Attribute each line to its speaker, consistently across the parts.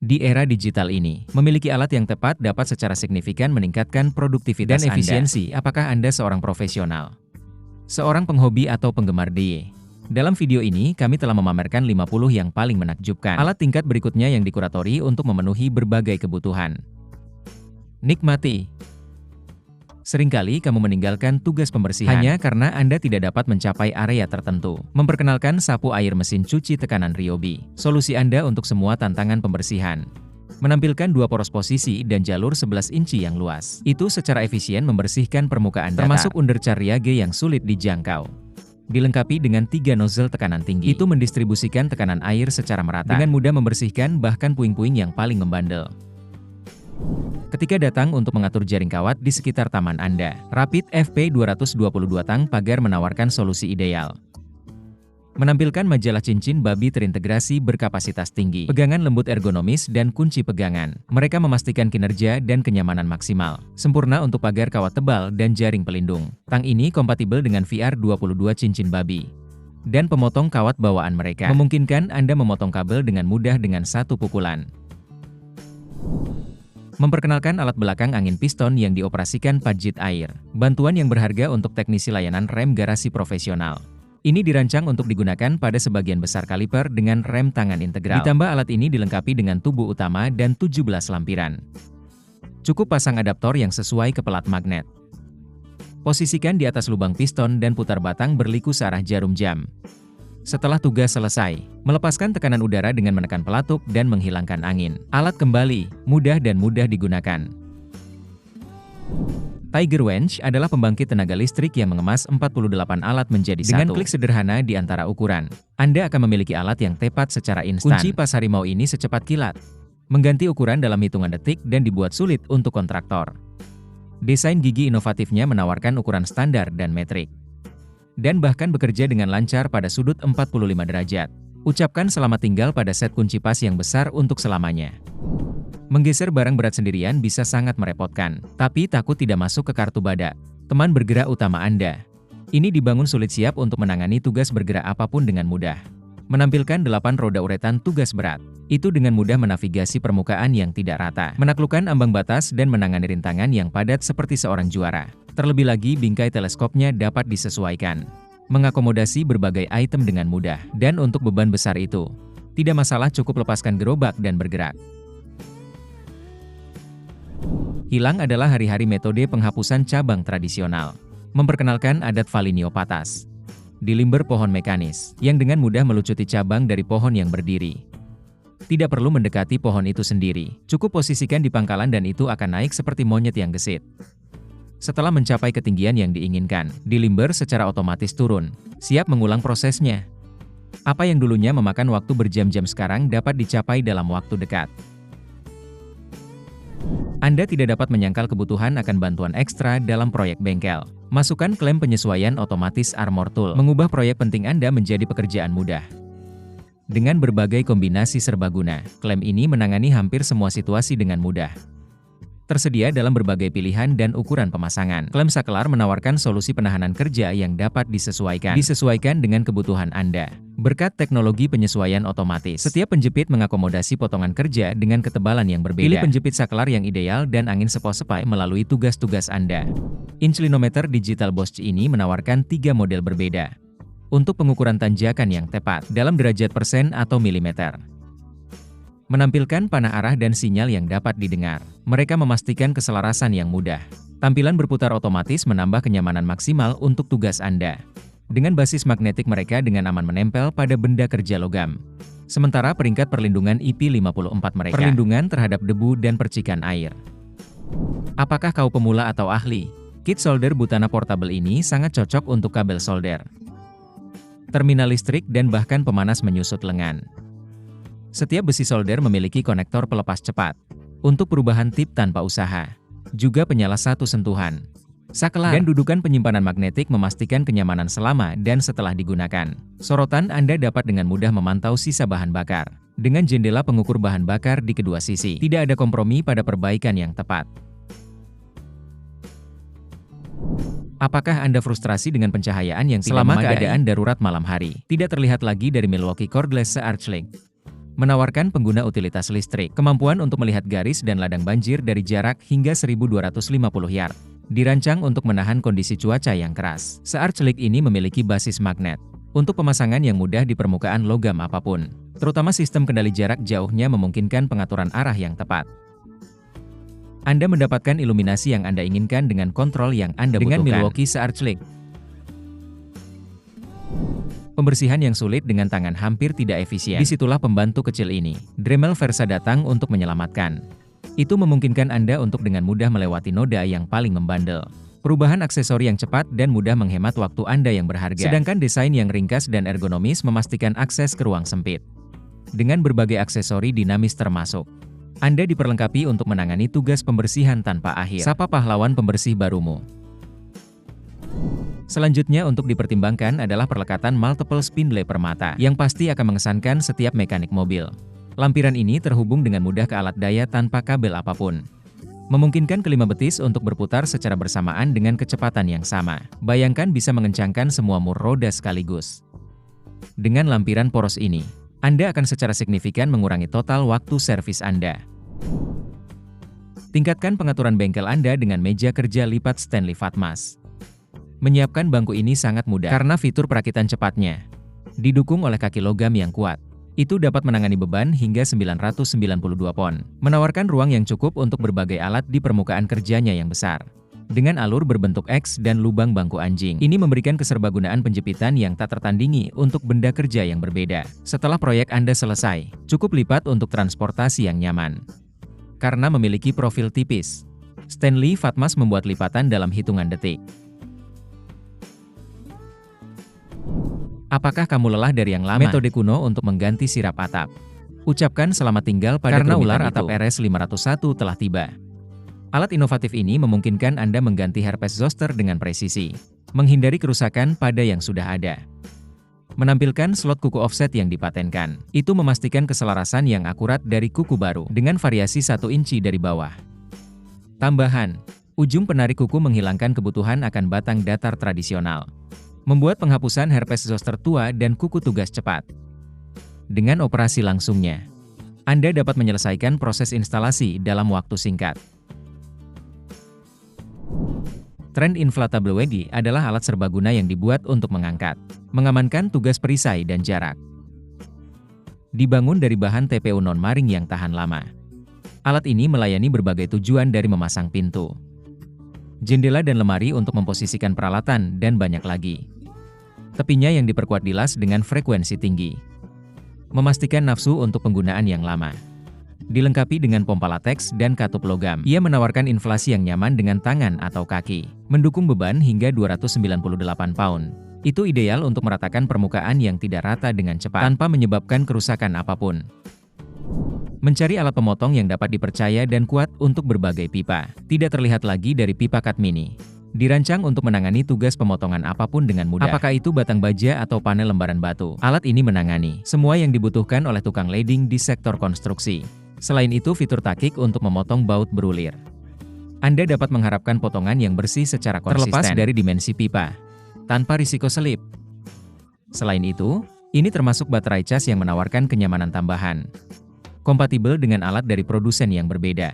Speaker 1: Di era digital ini, memiliki alat yang tepat dapat secara signifikan meningkatkan produktivitas dan efisiensi. Apakah Anda seorang profesional, seorang penghobi atau penggemar DIY? Dalam video ini, kami telah memamerkan 50 yang paling menakjubkan alat tingkat berikutnya yang dikuratori untuk memenuhi berbagai kebutuhan. Nikmati. Seringkali kamu meninggalkan tugas pembersihan hanya karena Anda tidak dapat mencapai area tertentu. Memperkenalkan sapu air mesin cuci tekanan Ryobi, solusi Anda untuk semua tantangan pembersihan. Menampilkan dua poros posisi dan jalur 11 inci yang luas. Itu secara efisien membersihkan permukaan datar, termasuk undercar Yage yang sulit dijangkau. Dilengkapi dengan 3 nozzle tekanan tinggi, itu mendistribusikan tekanan air secara merata, dengan mudah membersihkan bahkan puing-puing yang paling membandel. Ketika datang untuk mengatur jaring kawat di sekitar taman Anda, Rapid FP222 tang pagar menawarkan solusi ideal. Menampilkan majalah cincin babi terintegrasi berkapasitas tinggi, pegangan lembut ergonomis dan kunci pegangan. Mereka memastikan kinerja dan kenyamanan maksimal. Sempurna untuk pagar kawat tebal dan jaring pelindung. Tang ini kompatibel dengan VR22 cincin babi dan pemotong kawat bawaan mereka, memungkinkan Anda memotong kabel dengan mudah dengan satu pukulan. Memperkenalkan alat belakang angin piston yang dioperasikan Pajit Air. Bantuan yang berharga untuk teknisi layanan rem garasi profesional. Ini dirancang untuk digunakan pada sebagian besar kaliper dengan rem tangan integral. Ditambah alat ini dilengkapi dengan tubuh utama dan 17 lampiran. Cukup pasang adaptor yang sesuai ke pelat magnet. Posisikan di atas lubang piston dan putar batang berliku searah jarum jam. Setelah tugas selesai, melepaskan tekanan udara dengan menekan pelatuk dan menghilangkan angin. Alat kembali, mudah dan mudah digunakan. Tiger Wrench adalah pembangkit tenaga listrik yang mengemas 48 alat menjadi satu. Dengan klik sederhana di antara ukuran, Anda akan memiliki alat yang tepat secara instan. Kunci pas harimau ini secepat kilat, mengganti ukuran dalam hitungan detik dan dibuat sulit untuk kontraktor. Desain gigi inovatifnya menawarkan ukuran standar dan metrik, dan bahkan bekerja dengan lancar pada sudut 45 derajat. Ucapkan selamat tinggal pada set kunci pas yang besar untuk selamanya. Menggeser barang berat sendirian bisa sangat merepotkan, tapi takut tidak masuk ke kartu badak, teman bergerak utama Anda. Ini dibangun sulit siap untuk menangani tugas bergerak apapun dengan mudah. Menampilkan 8 roda uretan tugas berat, itu dengan mudah menavigasi permukaan yang tidak rata, menaklukkan ambang batas dan menangani rintangan yang padat seperti seorang juara. Terlebih lagi, bingkai teleskopnya dapat disesuaikan, mengakomodasi berbagai item dengan mudah. Dan untuk beban besar itu, tidak masalah, cukup lepaskan gerobak dan bergerak. Hilang adalah hari-hari metode penghapusan cabang tradisional. Memperkenalkan adat Valinio Patas. Dilimber pohon mekanis, yang dengan mudah melucuti cabang dari pohon yang berdiri. Tidak perlu mendekati pohon itu sendiri, cukup posisikan di pangkalan dan itu akan naik seperti monyet yang gesit. Setelah mencapai ketinggian yang diinginkan, dilimber secara otomatis turun, siap mengulang prosesnya. Apa yang dulunya memakan waktu berjam-jam sekarang dapat dicapai dalam waktu dekat. Anda tidak dapat menyangkal kebutuhan akan bantuan ekstra dalam proyek bengkel. Masukkan klem penyesuaian otomatis Armor Tool, mengubah proyek penting Anda menjadi pekerjaan mudah. Dengan berbagai kombinasi serbaguna, klem ini menangani hampir semua situasi dengan mudah. Tersedia dalam berbagai pilihan dan ukuran pemasangan. Klem saklar menawarkan solusi penahanan kerja yang dapat disesuaikan dengan kebutuhan Anda. Berkat teknologi penyesuaian otomatis, setiap penjepit mengakomodasi potongan kerja dengan ketebalan yang berbeda. Pilih penjepit saklar yang ideal dan angin sepo-sepai melalui tugas-tugas Anda. Inclinometer digital Bosch ini menawarkan 3 model berbeda untuk pengukuran tanjakan yang tepat dalam derajat persen atau milimeter. Menampilkan panah arah dan sinyal yang dapat didengar. Mereka memastikan keselarasan yang mudah. Tampilan berputar otomatis menambah kenyamanan maksimal untuk tugas Anda. Dengan basis magnetik mereka dengan aman menempel pada benda kerja logam. Sementara peringkat perlindungan IP54 mereka, perlindungan terhadap debu dan percikan air. Apakah kau pemula atau ahli? Kit solder Butana Portable ini sangat cocok untuk kabel solder, terminal listrik dan bahkan pemanas menyusut lengan. Setiap besi solder memiliki konektor pelepas cepat untuk perubahan tip tanpa usaha, juga penyala satu sentuhan. Saklar dan dudukan penyimpanan magnetik memastikan kenyamanan selama dan setelah digunakan. Sorotan Anda dapat dengan mudah memantau sisa bahan bakar. Dengan jendela pengukur bahan bakar di kedua sisi, tidak ada kompromi pada perbaikan yang tepat. Apakah Anda frustrasi dengan pencahayaan yang tidak memadai? Selama keadaan darurat malam hari, tidak terlihat lagi dari Milwaukee Cordless Archlink. Menawarkan pengguna utilitas listrik, kemampuan untuk melihat garis dan ladang banjir dari jarak hingga 1250 yard. Dirancang untuk menahan kondisi cuaca yang keras. Searchlight ini memiliki basis magnet untuk pemasangan yang mudah di permukaan logam apapun. Terutama sistem kendali jarak jauhnya memungkinkan pengaturan arah yang tepat. Anda mendapatkan iluminasi yang Anda inginkan dengan kontrol yang Anda butuhkan. Dengan Milwaukee Searchlight, pembersihan yang sulit dengan tangan hampir tidak efisien. Disitulah pembantu kecil ini, Dremel Versa, datang untuk menyelamatkan. Itu memungkinkan Anda untuk dengan mudah melewati noda yang paling membandel. Perubahan aksesori yang cepat dan mudah menghemat waktu Anda yang berharga. Sedangkan desain yang ringkas dan ergonomis memastikan akses ke ruang sempit. Dengan berbagai aksesori dinamis termasuk, Anda diperlengkapi untuk menangani tugas pembersihan tanpa akhir. Sapa pahlawan pembersih barumu. Selanjutnya untuk dipertimbangkan adalah perlekatan multiple spindle permata, yang pasti akan mengesankan setiap mekanik mobil. Lampiran ini terhubung dengan mudah ke alat daya tanpa kabel apapun. Memungkinkan kelima betis untuk berputar secara bersamaan dengan kecepatan yang sama. Bayangkan bisa mengencangkan semua mur roda sekaligus. Dengan lampiran poros ini, Anda akan secara signifikan mengurangi total waktu servis Anda. Tingkatkan pengaturan bengkel Anda dengan meja kerja lipat Stanley Fatmas. Menyiapkan bangku ini sangat mudah karena fitur perakitan cepatnya. Didukung oleh kaki logam yang kuat, itu dapat menangani beban hingga 992 pon. Menawarkan ruang yang cukup untuk berbagai alat di permukaan kerjanya yang besar. Dengan alur berbentuk X dan lubang bangku anjing, ini memberikan keserbagunaan penjepitan yang tak tertandingi untuk benda kerja yang berbeda. Setelah proyek Anda selesai, cukup lipat untuk transportasi yang nyaman. Karena memiliki profil tipis, Stanley Fatmas membuat lipatan dalam hitungan detik. Apakah kamu lelah dari yang lama? Metode kuno untuk mengganti sirap atap. Ucapkan selamat tinggal pada karena ular atap RS501 telah tiba. Alat inovatif ini memungkinkan Anda mengganti herpes zoster dengan presisi, menghindari kerusakan pada yang sudah ada. Menampilkan slot kuku offset yang dipatenkan, itu memastikan keselarasan yang akurat dari kuku baru, dengan variasi 1 inci dari bawah. Tambahan, ujung penarik kuku menghilangkan kebutuhan akan batang datar tradisional. Membuat penghapusan herpes zoster tua dan kuku tugas cepat. Dengan operasi langsungnya, Anda dapat menyelesaikan proses instalasi dalam waktu singkat. Trend Inflatable WD adalah alat serbaguna yang dibuat untuk mengangkat, mengamankan tugas perisai dan jarak. Dibangun dari bahan TPU non-maring yang tahan lama. Alat ini melayani berbagai tujuan dari memasang pintu, jendela dan lemari untuk memposisikan peralatan, dan banyak lagi. Tepinya yang diperkuat dilas dengan frekuensi tinggi. Memastikan nafsu untuk penggunaan yang lama. Dilengkapi dengan pompa lateks dan katup logam. Ia menawarkan inflasi yang nyaman dengan tangan atau kaki. Mendukung beban hingga 298 pound. Itu ideal untuk meratakan permukaan yang tidak rata dengan cepat, tanpa menyebabkan kerusakan apapun. Mencari alat pemotong yang dapat dipercaya dan kuat untuk berbagai pipa. Tidak terlihat lagi dari pipa cut mini. Dirancang untuk menangani tugas pemotongan apapun dengan mudah. Apakah itu batang baja atau panel lembaran batu, alat ini menangani semua yang dibutuhkan oleh tukang leading di sektor konstruksi. Selain itu, fitur takik untuk memotong baut berulir. Anda dapat mengharapkan potongan yang bersih secara konsisten, terlepas dari dimensi pipa, tanpa risiko selip. Selain itu, ini termasuk baterai cas yang menawarkan kenyamanan tambahan. Kompatibel dengan alat dari produsen yang berbeda.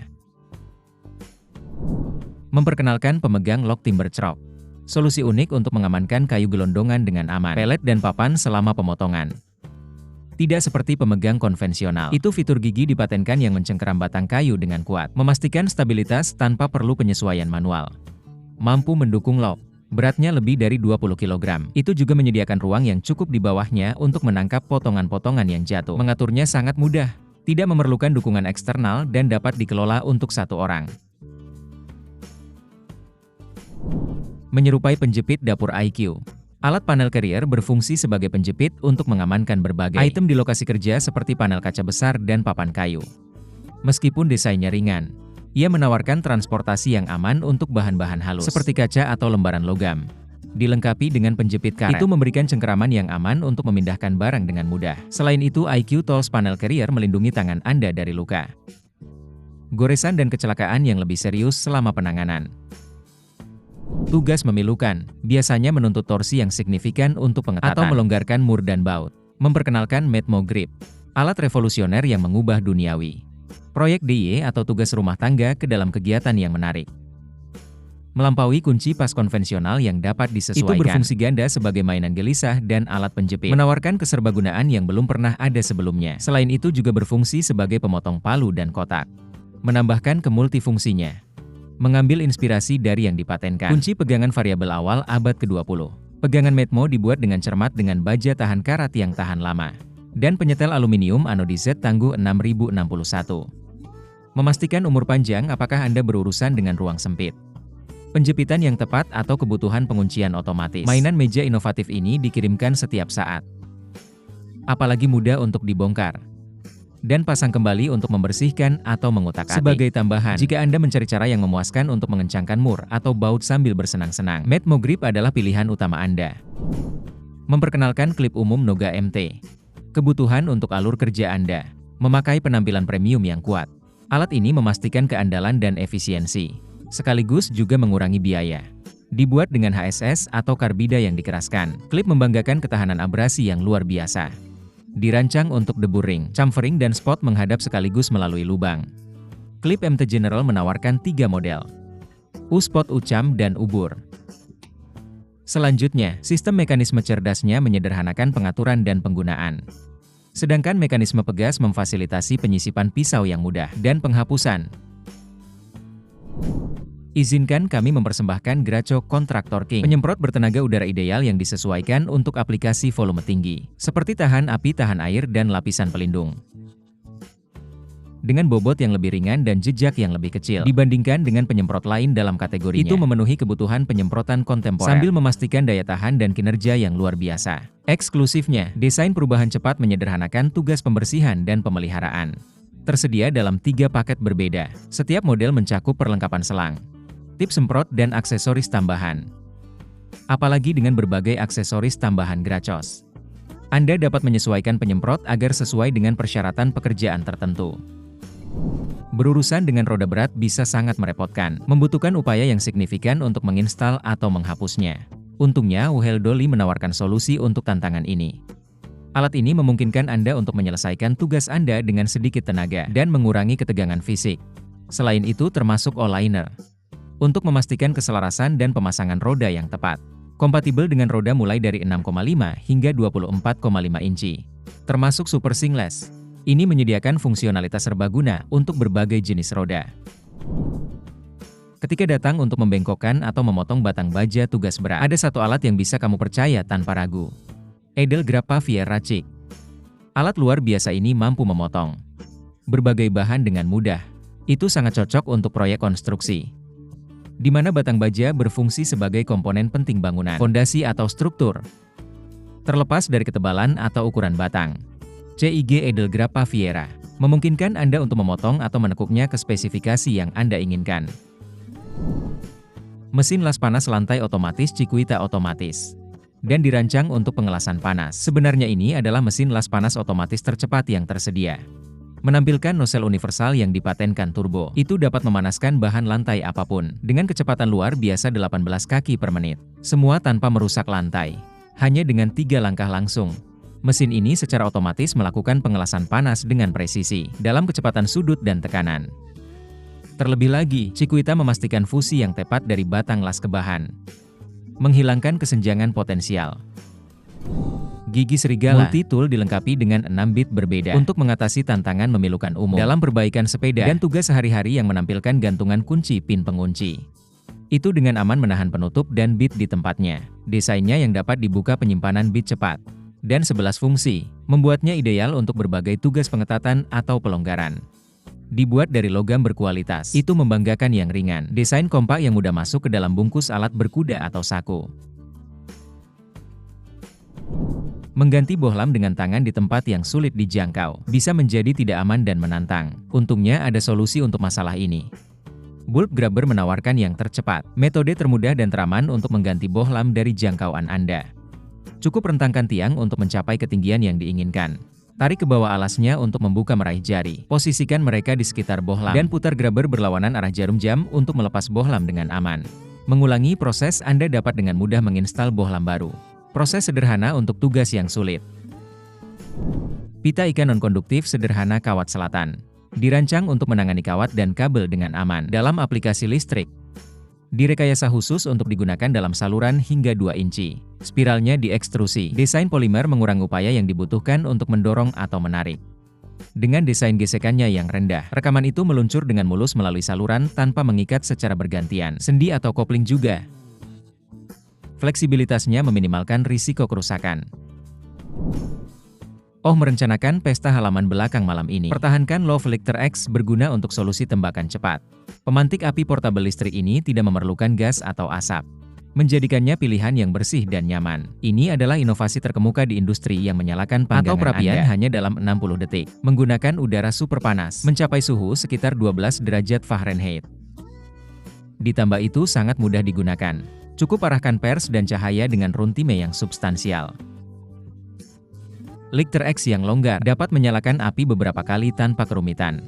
Speaker 1: Memperkenalkan pemegang lock timber chop. Solusi unik untuk mengamankan kayu gelondongan dengan aman, pelet dan papan selama pemotongan. Tidak seperti pemegang konvensional. Itu fitur gigi dipatenkan yang mencengkeram batang kayu dengan kuat, memastikan stabilitas tanpa perlu penyesuaian manual. Mampu mendukung lock. Beratnya lebih dari 20 kg. Itu juga menyediakan ruang yang cukup di bawahnya untuk menangkap potongan-potongan yang jatuh. Mengaturnya sangat mudah. Tidak memerlukan dukungan eksternal dan dapat dikelola untuk satu orang. Menyerupai penjepit dapur IQ. Alat panel carrier berfungsi sebagai penjepit untuk mengamankan berbagai item di lokasi kerja seperti panel kaca besar dan papan kayu. Meskipun desainnya ringan, ia menawarkan transportasi yang aman untuk bahan-bahan halus seperti kaca atau lembaran logam. Dilengkapi dengan penjepit karet, itu memberikan cengkeraman yang aman untuk memindahkan barang dengan mudah. Selain itu, IQ Tools Panel Carrier melindungi tangan Anda dari luka, goresan dan kecelakaan yang lebih serius selama penanganan. Tugas memilukan, biasanya menuntut torsi yang signifikan untuk pengetatan atau melonggarkan mur dan baut. Memperkenalkan Matmo Grip. Alat revolusioner yang mengubah duniawi. Proyek DIY atau tugas rumah tangga ke dalam kegiatan yang menarik. Melampaui kunci pas konvensional yang dapat disesuaikan. Itu berfungsi ganda sebagai mainan gelisah dan alat penjepit, menawarkan keserbagunaan yang belum pernah ada sebelumnya. Selain itu juga berfungsi sebagai pemotong palu dan kotak. Menambahkan kemultifungsinya. Mengambil inspirasi dari yang dipatenkan. Kunci pegangan variabel awal abad ke-20. Pegangan Metmo dibuat dengan cermat dengan baja tahan karat yang tahan lama. Dan penyetel aluminium anodized tangguh 6061. Memastikan umur panjang apakah Anda berurusan dengan ruang sempit. Penjepitan yang tepat atau kebutuhan penguncian otomatis. Mainan meja inovatif ini dikirimkan setiap saat. Apalagi mudah untuk dibongkar. Dan pasang kembali untuk membersihkan atau mengutak-atik. Sebagai tambahan, jika Anda mencari cara yang memuaskan untuk mengencangkan mur atau baut sambil bersenang-senang, Metmo Grip adalah pilihan utama Anda. Memperkenalkan klip umum Noga MT. Kebutuhan untuk alur kerja Anda. Memakai penampilan premium yang kuat. Alat ini memastikan keandalan dan efisiensi, sekaligus juga mengurangi biaya. Dibuat dengan HSS atau karbida yang dikeraskan, klip membanggakan ketahanan abrasi yang luar biasa. Dirancang untuk debu ring, chamfering dan spot menghadap sekaligus melalui lubang. Klip MT General menawarkan 3 model. U-Spot, U-Cham, dan U-Bur. Selanjutnya, sistem mekanisme cerdasnya menyederhanakan pengaturan dan penggunaan. Sedangkan mekanisme pegas memfasilitasi penyisipan pisau yang mudah dan penghapusan. Izinkan kami mempersembahkan Graco Contractor King, penyemprot bertenaga udara ideal yang disesuaikan untuk aplikasi volume tinggi, seperti tahan api, tahan air, dan lapisan pelindung. Dengan bobot yang lebih ringan dan jejak yang lebih kecil dibandingkan dengan penyemprot lain dalam kategorinya, itu memenuhi kebutuhan penyemprotan kontemporer sambil memastikan daya tahan dan kinerja yang luar biasa. Eksklusifnya, desain perubahan cepat menyederhanakan tugas pembersihan dan pemeliharaan. Tersedia dalam 3 paket berbeda. Setiap model mencakup perlengkapan selang, tip semprot, dan aksesoris tambahan. Apalagi dengan berbagai aksesoris tambahan Gracos, Anda dapat menyesuaikan penyemprot agar sesuai dengan persyaratan pekerjaan tertentu. Berurusan dengan roda berat bisa sangat merepotkan, membutuhkan upaya yang signifikan untuk menginstal atau menghapusnya. Untungnya, Uhel Dolly menawarkan solusi untuk tantangan ini. Alat ini memungkinkan Anda untuk menyelesaikan tugas Anda dengan sedikit tenaga dan mengurangi ketegangan fisik. Selain itu termasuk all-liner, untuk memastikan keselarasan dan pemasangan roda yang tepat. Kompatibel dengan roda mulai dari 6,5 hingga 24,5 inci. Termasuk super seamless. Ini menyediakan fungsionalitas serbaguna untuk berbagai jenis roda. Ketika datang untuk membengkokkan atau memotong batang baja tugas berat, ada satu alat yang bisa kamu percaya tanpa ragu. Edel Grappa Fiera Chic. Alat luar biasa ini mampu memotong berbagai bahan dengan mudah. Itu sangat cocok untuk proyek konstruksi, di mana batang baja berfungsi sebagai komponen penting bangunan, fondasi atau struktur. Terlepas dari ketebalan atau ukuran batang, CIG Edel Grappa Fiera memungkinkan Anda untuk memotong atau menekuknya ke spesifikasi yang Anda inginkan. Mesin las panas lantai otomatis Chiquita otomatis dan dirancang untuk pengelasan panas. Sebenarnya ini adalah mesin las panas otomatis tercepat yang tersedia. Menampilkan nosel universal yang dipatenkan turbo, itu dapat memanaskan bahan lantai apapun dengan kecepatan luar biasa 18 kaki per menit. Semua tanpa merusak lantai, hanya dengan 3 langkah langsung. Mesin ini secara otomatis melakukan pengelasan panas dengan presisi dalam kecepatan sudut dan tekanan. Terlebih lagi, Chiquita memastikan fusi yang tepat dari batang las ke bahan, menghilangkan kesenjangan potensial. Gigi serigala multi-tool dilengkapi dengan 6 bit berbeda untuk mengatasi tantangan memilukan umum dalam perbaikan sepeda dan tugas sehari-hari yang menampilkan gantungan kunci pin pengunci. Itu dengan aman menahan penutup dan bit di tempatnya. Desainnya yang dapat dibuka penyimpanan bit cepat dan 11 fungsi, membuatnya ideal untuk berbagai tugas pengetatan atau pelonggaran. Dibuat dari logam berkualitas, itu membanggakan yang ringan. Desain kompak yang mudah masuk ke dalam bungkus alat berkuda atau saku. Mengganti bohlam dengan tangan di tempat yang sulit dijangkau bisa menjadi tidak aman dan menantang. Untungnya ada solusi untuk masalah ini. Bulb Grabber menawarkan yang tercepat, metode termudah dan teraman untuk mengganti bohlam dari jangkauan Anda. Cukup rentangkan tiang untuk mencapai ketinggian yang diinginkan. Tarik ke bawah alasnya untuk membuka meraih jari. Posisikan mereka di sekitar bohlam dan putar grabber berlawanan arah jarum jam untuk melepas bohlam dengan aman. Mengulangi proses, Anda dapat dengan mudah menginstal bohlam baru. Proses sederhana untuk tugas yang sulit. Pita ikan non-konduktif sederhana kawat selatan. Dirancang untuk menangani kawat dan kabel dengan aman dalam aplikasi listrik. Direkayasa khusus untuk digunakan dalam saluran hingga 2 inci. Spiralnya diekstrusi. Desain polimer mengurangi upaya yang dibutuhkan untuk mendorong atau menarik. Dengan desain gesekannya yang rendah, rekaman itu meluncur dengan mulus melalui saluran tanpa mengikat secara bergantian. Sendi atau kopling juga. Fleksibilitasnya meminimalkan risiko kerusakan. Oh, merencanakan pesta halaman belakang malam ini. Pertahankan Low Filter X berguna untuk solusi tembakan cepat. Pemantik api portabel listrik ini tidak memerlukan gas atau asap, menjadikannya pilihan yang bersih dan nyaman. Ini adalah inovasi terkemuka di industri yang menyalakan panggangan perapian hanya dalam 60 detik, menggunakan udara super panas, mencapai suhu sekitar 12 derajat Fahrenheit. Ditambah itu sangat mudah digunakan. Cukup arahkan pers dan cahaya dengan runtime yang substansial. Lighter X yang longgar dapat menyalakan api beberapa kali tanpa kerumitan.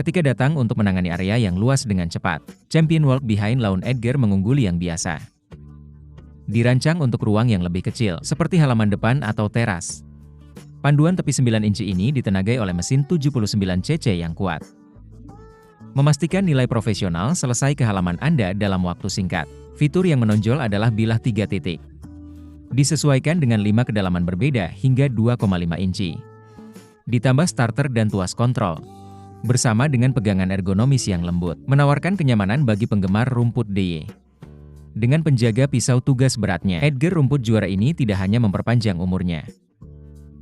Speaker 1: Ketika datang untuk menangani area yang luas dengan cepat, Champion Walk Behind Lawn Edgar mengungguli yang biasa. Dirancang untuk ruang yang lebih kecil, seperti halaman depan atau teras. Panduan tepi 9 inci ini ditenagai oleh mesin 79 cc yang kuat. Memastikan nilai profesional selesai ke halaman Anda dalam waktu singkat. Fitur yang menonjol adalah bilah 3 titik. Disesuaikan dengan 5 kedalaman berbeda hingga 2,5 inci. Ditambah starter dan tuas kontrol. Bersama dengan pegangan ergonomis yang lembut, menawarkan kenyamanan bagi penggemar rumput DIY. Dengan penjaga pisau tugas beratnya, Edgar rumput juara ini tidak hanya memperpanjang umurnya,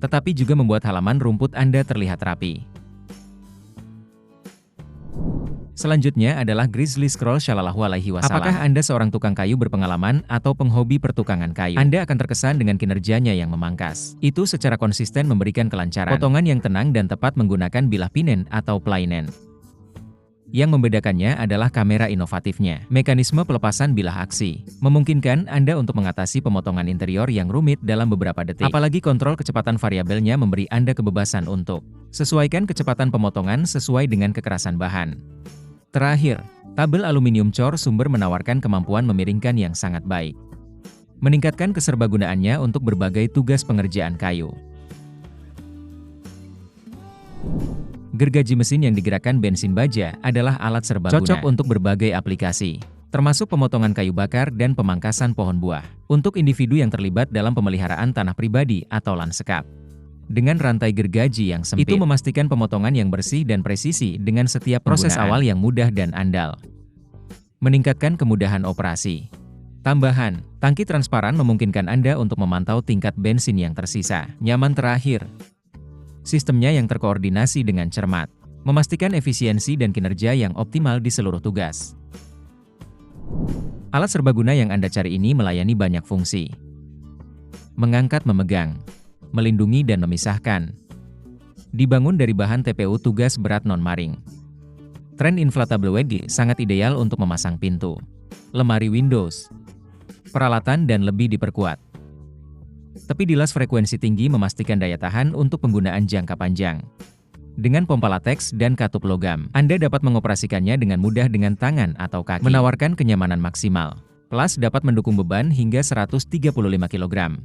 Speaker 1: tetapi juga membuat halaman rumput Anda terlihat rapi. Selanjutnya adalah Grizzly Scroll Shallallahu Alaihi Wasallam. Apakah Anda seorang tukang kayu berpengalaman atau penghobi pertukangan kayu? Anda akan terkesan dengan kinerjanya yang memangkas. Itu secara konsisten memberikan kelancaran. Potongan yang tenang dan tepat menggunakan bilah pinen atau plainen. Yang membedakannya adalah kamera inovatifnya. Mekanisme pelepasan bilah aksi memungkinkan Anda untuk mengatasi pemotongan interior yang rumit dalam beberapa detik. Apalagi kontrol kecepatan variabelnya memberi Anda kebebasan untuk sesuaikan kecepatan pemotongan sesuai dengan kekerasan bahan. Terakhir, tabel aluminium cor sumber menawarkan kemampuan memiringkan yang sangat baik, meningkatkan keserbagunaannya untuk berbagai tugas pengerjaan kayu. Gergaji mesin yang digerakkan bensin baja adalah alat serbaguna, cocok untuk berbagai aplikasi, termasuk pemotongan kayu bakar dan pemangkasan pohon buah, untuk individu yang terlibat dalam pemeliharaan tanah pribadi atau lanskap. Dengan rantai gergaji yang sempit, itu memastikan pemotongan yang bersih dan presisi dengan setiap proses awal yang mudah dan andal. Meningkatkan kemudahan operasi. Tambahan, tangki transparan memungkinkan Anda untuk memantau tingkat bensin yang tersisa. Nyaman terakhir. Sistemnya yang terkoordinasi dengan cermat, memastikan efisiensi dan kinerja yang optimal di seluruh tugas. Alat serbaguna yang Anda cari ini melayani banyak fungsi. Mengangkat, memegang, melindungi dan memisahkan. Dibangun dari bahan TPU tugas berat non-maring. Tren inflatable WD sangat ideal untuk memasang pintu, lemari Windows, peralatan dan lebih diperkuat. Tepi dilas frekuensi tinggi memastikan daya tahan untuk penggunaan jangka panjang. Dengan pompa lateks dan katup logam, Anda dapat mengoperasikannya dengan mudah dengan tangan atau kaki, menawarkan kenyamanan maksimal. Plus dapat mendukung beban hingga 135 kg.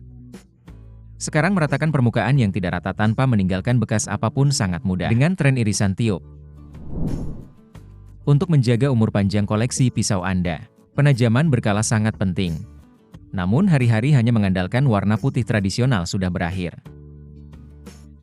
Speaker 1: Sekarang meratakan permukaan yang tidak rata tanpa meninggalkan bekas apapun sangat mudah dengan tren irisan tiup. Untuk menjaga umur panjang koleksi pisau Anda, penajaman berkala sangat penting. Namun hari-hari hanya mengandalkan warna putih tradisional sudah berakhir.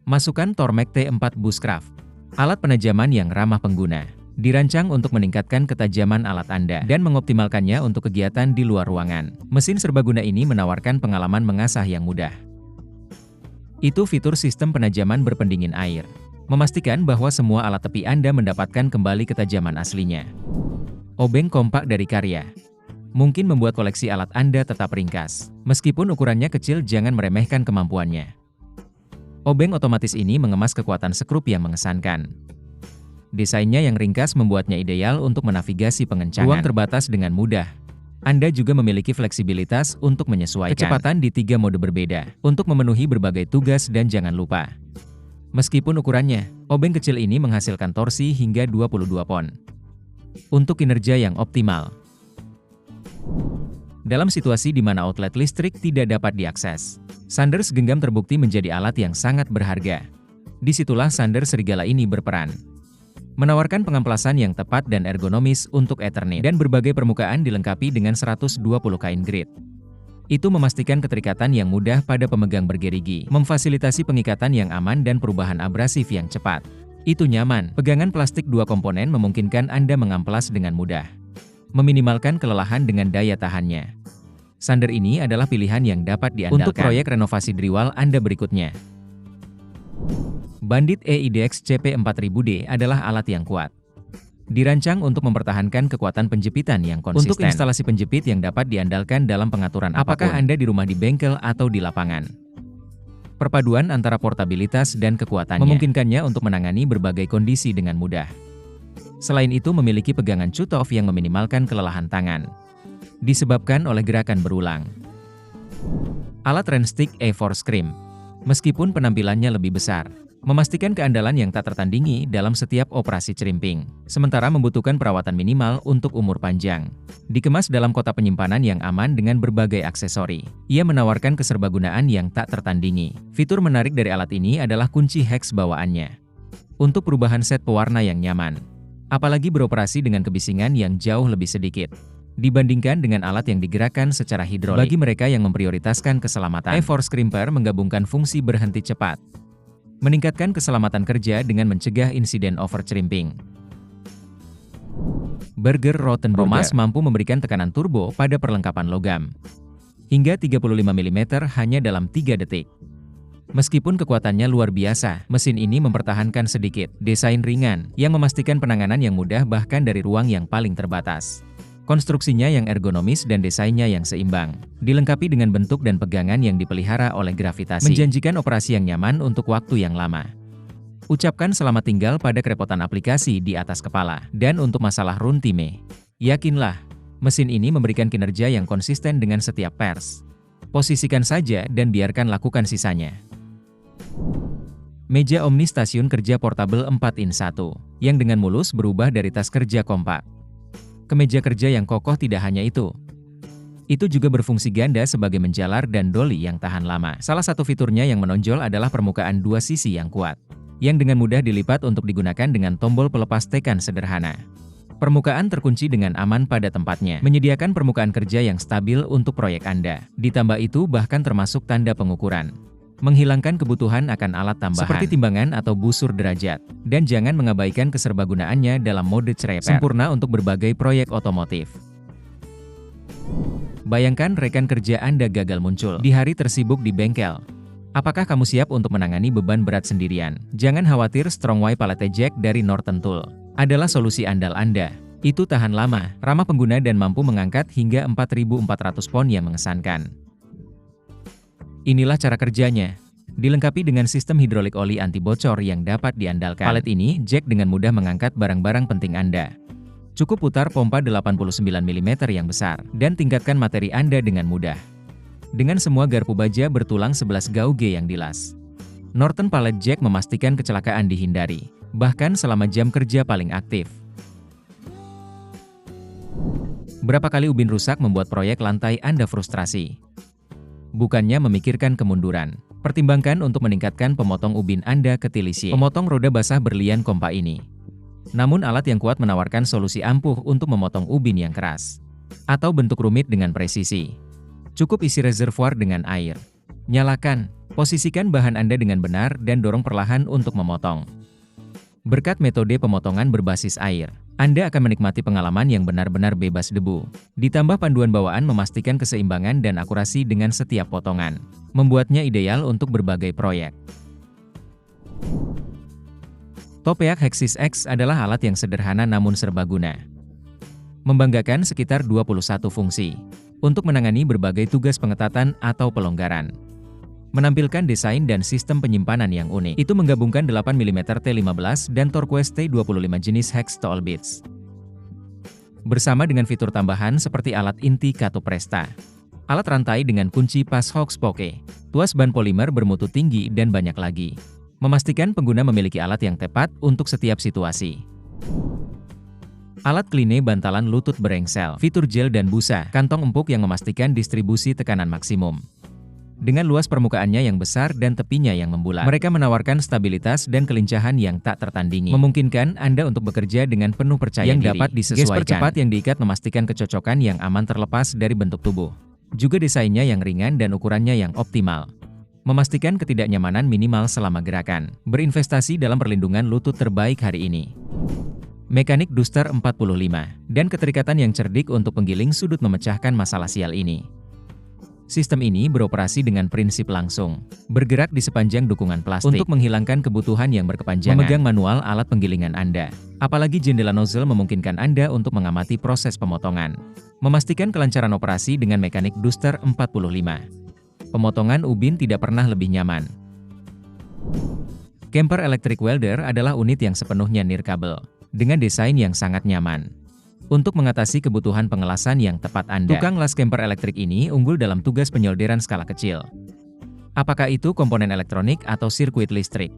Speaker 1: Masukkan Tormek T4 Bushcraft, alat penajaman yang ramah pengguna. Dirancang untuk meningkatkan ketajaman alat Anda dan mengoptimalkannya untuk kegiatan di luar ruangan. Mesin serbaguna ini menawarkan pengalaman mengasah yang mudah. Itu fitur sistem penajaman berpendingin air, memastikan bahwa semua alat tepi Anda mendapatkan kembali ketajaman aslinya. Obeng kompak dari Karya mungkin membuat koleksi alat Anda tetap ringkas. Meskipun ukurannya kecil, jangan meremehkan kemampuannya. Obeng otomatis ini mengemas kekuatan skrup yang mengesankan. Desainnya yang ringkas membuatnya ideal untuk menavigasi pengencangan. Ruang terbatas dengan mudah. Anda juga memiliki fleksibilitas untuk menyesuaikan kecepatan di 3 mode berbeda untuk memenuhi berbagai tugas dan jangan lupa. Meskipun ukurannya, obeng kecil ini menghasilkan torsi hingga 22 pon. Untuk kinerja yang optimal. dalam situasi di mana outlet listrik tidak dapat diakses. Sander segenggam terbukti menjadi alat yang sangat berharga. Disitulah sander serigala ini berperan. Menawarkan pengamplasan yang tepat dan ergonomis untuk Ethernet, dan berbagai permukaan dilengkapi dengan 120 kain grit. Itu memastikan keterikatan yang mudah pada pemegang bergerigi, memfasilitasi pengikatan yang aman dan perubahan abrasif yang cepat. Itu nyaman, pegangan plastik 2 komponen memungkinkan Anda mengamplas dengan mudah. Meminimalkan kelelahan dengan daya tahannya. Sander ini adalah pilihan yang dapat diandalkan untuk proyek renovasi Drywall Anda berikutnya. Bandit EIDX CP4000D adalah alat yang kuat. Dirancang untuk mempertahankan kekuatan penjepitan yang konsisten. Untuk instalasi penjepit yang dapat diandalkan dalam pengaturan apakah Anda di rumah, di bengkel, atau di lapangan. Perpaduan antara portabilitas dan kekuatannya memungkinkannya untuk menangani berbagai kondisi dengan mudah. Selain itu memiliki pegangan cut-off yang meminimalkan kelelahan tangan, disebabkan oleh gerakan berulang. Alat Wrenchstick A4 Scrim, meskipun penampilannya lebih besar, memastikan keandalan yang tak tertandingi dalam setiap operasi crimping, sementara membutuhkan perawatan minimal untuk umur panjang. Dikemas dalam kotak penyimpanan yang aman dengan berbagai aksesori, ia menawarkan keserbagunaan yang tak tertandingi. Fitur menarik dari alat ini adalah kunci hex bawaannya, untuk perubahan set pewarna yang nyaman, apalagi beroperasi dengan kebisingan yang jauh lebih sedikit dibandingkan dengan alat yang digerakkan secara hidrolik. Bagi mereka yang memprioritaskan keselamatan, A4 Scrimper menggabungkan fungsi berhenti cepat, meningkatkan keselamatan kerja dengan mencegah insiden overcrimping. Burger Rottenburger mampu memberikan tekanan turbo pada perlengkapan logam hingga 35 mm hanya dalam 3 detik. Meskipun kekuatannya luar biasa, mesin ini mempertahankan sedikit desain ringan yang memastikan penanganan yang mudah bahkan dari ruang yang paling terbatas. Konstruksinya yang ergonomis dan desainnya yang seimbang, dilengkapi dengan bentuk dan pegangan yang dipelihara oleh gravitasi, menjanjikan operasi yang nyaman untuk waktu yang lama. Ucapkan selamat tinggal pada kerepotan aplikasi di atas kepala. Dan untuk masalah runtime, yakinlah, mesin ini memberikan kinerja yang konsisten dengan setiap pers. Posisikan saja dan biarkan lakukan sisanya. Meja Omni Stasiun Kerja Portable 4-in-1, yang dengan mulus berubah dari tas kerja kompak ke meja kerja yang kokoh. Tidak hanya itu juga berfungsi ganda sebagai menjalar dan doli yang tahan lama. Salah satu fiturnya yang menonjol adalah permukaan 2 sisi yang kuat, yang dengan mudah dilipat untuk digunakan dengan tombol pelepas tekan sederhana. Permukaan terkunci dengan aman pada tempatnya, menyediakan permukaan kerja yang stabil untuk proyek Anda. Ditambah itu bahkan termasuk tanda pengukuran, menghilangkan kebutuhan akan alat tambahan seperti timbangan atau busur derajat. Dan jangan mengabaikan keserbagunaannya dalam mode cereper, sempurna untuk berbagai proyek otomotif. Bayangkan rekan kerja Anda gagal muncul di hari tersibuk di bengkel. Apakah kamu siap untuk menangani beban berat sendirian? Jangan khawatir, Strongway Pallet Jack dari Norton Tool adalah solusi andal Anda. Itu tahan lama, ramah pengguna dan mampu mengangkat hingga 4.400 pon yang mengesankan. Inilah cara kerjanya. Dilengkapi dengan sistem hidrolik oli anti bocor yang dapat diandalkan. Palet ini jack dengan mudah mengangkat barang-barang penting Anda. Cukup putar pompa 89 mm yang besar, dan tingkatkan materi Anda dengan mudah. Dengan semua garpu baja bertulang 11 gauge yang dilas, Norton Pallet Jack memastikan kecelakaan dihindari, bahkan selama jam kerja paling aktif. Berapa kali ubin rusak membuat proyek lantai Anda frustrasi? Bukannya memikirkan kemunduran, pertimbangkan untuk meningkatkan pemotong ubin Anda ke tilisi. Pemotong roda basah berlian kompa ini. Namun alat yang kuat menawarkan solusi ampuh untuk memotong ubin yang keras atau bentuk rumit dengan presisi. Cukup isi reservoir dengan air. Nyalakan, posisikan bahan Anda dengan benar dan dorong perlahan untuk memotong. Berkat metode pemotongan berbasis air, Anda akan menikmati pengalaman yang benar-benar bebas debu. Ditambah panduan bawaan memastikan keseimbangan dan akurasi dengan setiap potongan, membuatnya ideal untuk berbagai proyek. Topeak Hexis X adalah alat yang sederhana namun serbaguna. Membanggakan sekitar 21 fungsi untuk menangani berbagai tugas pengetatan atau pelonggaran. Menampilkan desain dan sistem penyimpanan yang unik. Itu menggabungkan 8 mm T15 dan Turquoise T25 jenis hex tool bits, bersama dengan fitur tambahan seperti alat inti Kato Presta, alat rantai dengan kunci pas Hoxpoke, tuas ban polimer bermutu tinggi dan banyak lagi. Memastikan pengguna memiliki alat yang tepat untuk setiap situasi. Alat kline bantalan lutut berengsel, fitur gel dan busa, kantong empuk yang memastikan distribusi tekanan maksimum. Dengan luas permukaannya yang besar dan tepinya yang membulat, mereka menawarkan stabilitas dan kelincahan yang tak tertandingi, memungkinkan Anda untuk bekerja dengan penuh percaya diri. Yang dapat disesuaikan. Gesper cepat yang diikat memastikan kecocokan yang aman terlepas dari bentuk tubuh. Juga desainnya yang ringan dan ukurannya yang optimal, memastikan ketidaknyamanan minimal selama gerakan. Berinvestasi dalam perlindungan lutut terbaik hari ini. Mekanik Duster 45, dan keterikatan yang cerdik untuk penggiling sudut memecahkan masalah sial ini. Sistem ini beroperasi dengan prinsip langsung, bergerak di sepanjang dukungan plastik untuk menghilangkan kebutuhan yang berkepanjangan memegang manual alat penggilingan Anda. Apalagi jendela nozzle memungkinkan Anda untuk mengamati proses pemotongan. Memastikan kelancaran operasi dengan mekanik Duster 45. Pemotongan ubin tidak pernah lebih nyaman. Kemper Electric Welder adalah unit yang sepenuhnya nirkabel, dengan desain yang sangat nyaman. Untuk mengatasi kebutuhan pengelasan yang tepat Anda, tukang las Kemper elektrik ini unggul dalam tugas penyolderan skala kecil. Apakah itu komponen elektronik atau sirkuit listrik?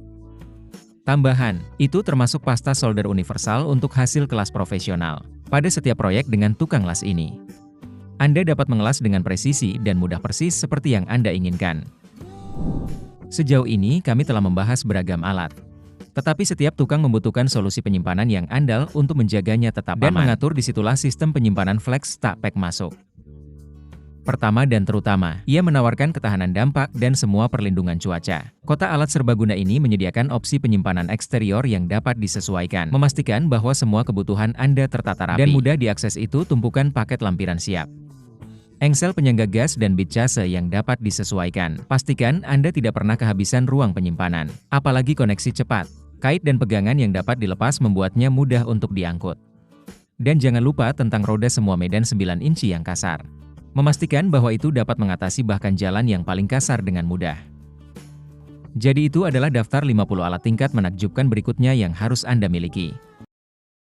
Speaker 1: Tambahan, itu termasuk pasta solder universal untuk hasil kelas profesional. Pada setiap proyek dengan tukang las ini, Anda dapat mengelas dengan presisi dan mudah persis seperti yang Anda inginkan. Sejauh ini kami telah membahas beragam alat. Tetapi setiap tukang membutuhkan solusi penyimpanan yang andal untuk menjaganya tetap aman. Dan mengatur disitulah sistem penyimpanan Flex Stack Pack masuk. Pertama dan terutama, ia menawarkan ketahanan dampak dan semua perlindungan cuaca. Kotak alat serbaguna ini menyediakan opsi penyimpanan eksterior yang dapat disesuaikan, memastikan bahwa semua kebutuhan Anda tertata rapi. Dan mudah diakses itu tumpukan paket lampiran siap. Engsel penyangga gas dan bit case yang dapat disesuaikan. Pastikan Anda tidak pernah kehabisan ruang penyimpanan. Apalagi koneksi cepat. Kait dan pegangan yang dapat dilepas membuatnya mudah untuk diangkut. Dan jangan lupa tentang roda semua medan 9 inci yang kasar. Memastikan bahwa itu dapat mengatasi bahkan jalan yang paling kasar dengan mudah. Jadi itu adalah daftar 50 alat tingkat menakjubkan berikutnya yang harus Anda miliki.